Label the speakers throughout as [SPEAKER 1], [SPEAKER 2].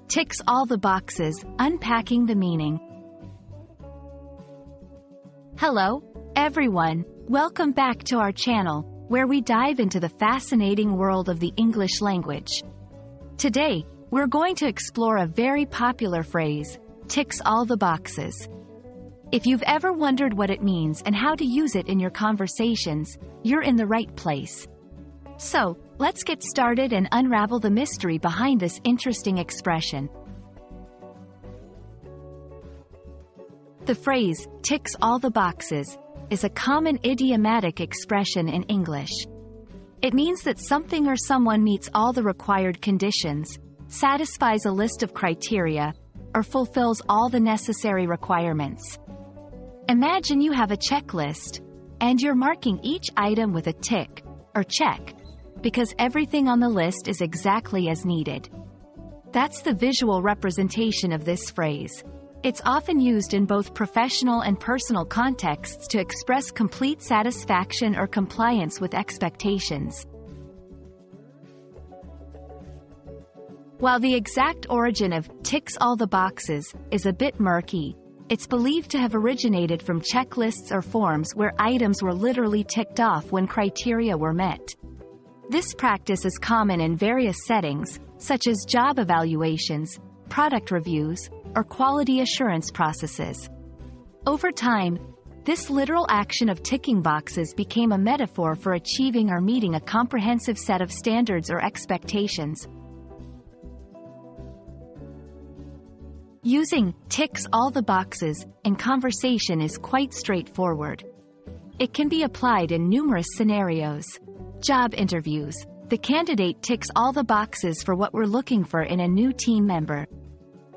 [SPEAKER 1] ticks all the boxes, unpacking the meaning. Hello, everyone. Welcome back to our channel, where we dive into the fascinating world of the English language. Today, we're going to explore a very popular phrase, ticks all the boxes. If you've ever wondered what it means and how to use it in your conversations, you're in the right place. So, let's get started and unravel the mystery behind this interesting expression. The phrase, ticks all the boxes, is a common idiomatic expression in English. It means that something or someone meets all the required conditions, satisfies a list of criteria, or fulfills all the necessary requirements. Imagine you have a checklist, and you're marking each item with a tick, or check, because everything on the list is exactly as needed. That's the visual representation of this phrase. It's often used in both professional and personal contexts to express complete satisfaction or compliance with expectations. While the exact origin of ticks all the boxes is a bit murky, it's believed to have originated from checklists or forms where items were literally ticked off when criteria were met. This practice is common in various settings, such as job evaluations, product reviews, or quality assurance processes. Over time, this literal action of ticking boxes became a metaphor for achieving or meeting a comprehensive set of standards or expectations. Using ticks all the boxes in conversation is quite straightforward. It can be applied in numerous scenarios. Job interviews. The candidate ticks all the boxes for what we're looking for in a new team member.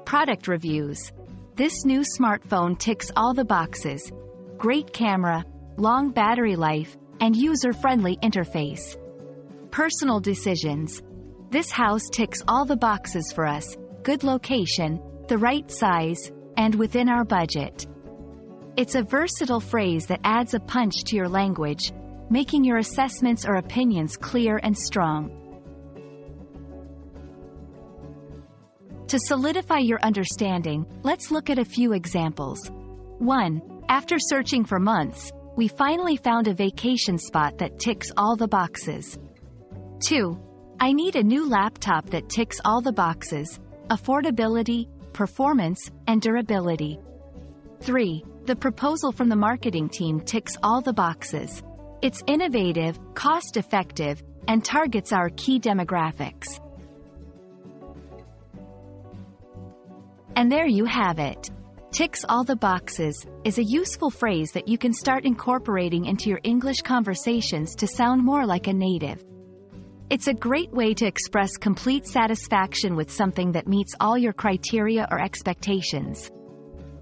[SPEAKER 1] Product reviews. This new smartphone ticks all the boxes. Great camera, long battery life, and user-friendly interface. Personal decisions. This house ticks all the boxes for us. Good location, the right size, and within our budget. It's a versatile phrase that adds a punch to your language, making your assessments or opinions clear and strong. To solidify your understanding, let's look at a few examples. 1. After searching for months, we finally found a vacation spot that ticks all the boxes. 2. I need a new laptop that ticks all the boxes: affordability, performance, and durability. 3. The proposal from the marketing team ticks all the boxes. It's innovative, cost-effective, and targets our key demographics. And there you have it. Ticks all the boxes is a useful phrase that you can start incorporating into your English conversations to sound more like a native. It's a great way to express complete satisfaction with something that meets all your criteria or expectations.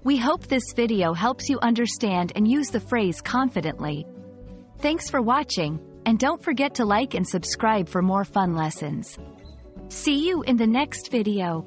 [SPEAKER 1] We hope this video helps you understand and use the phrase confidently. Thanks for watching, and don't forget to like and subscribe for more fun lessons. See you in the next video.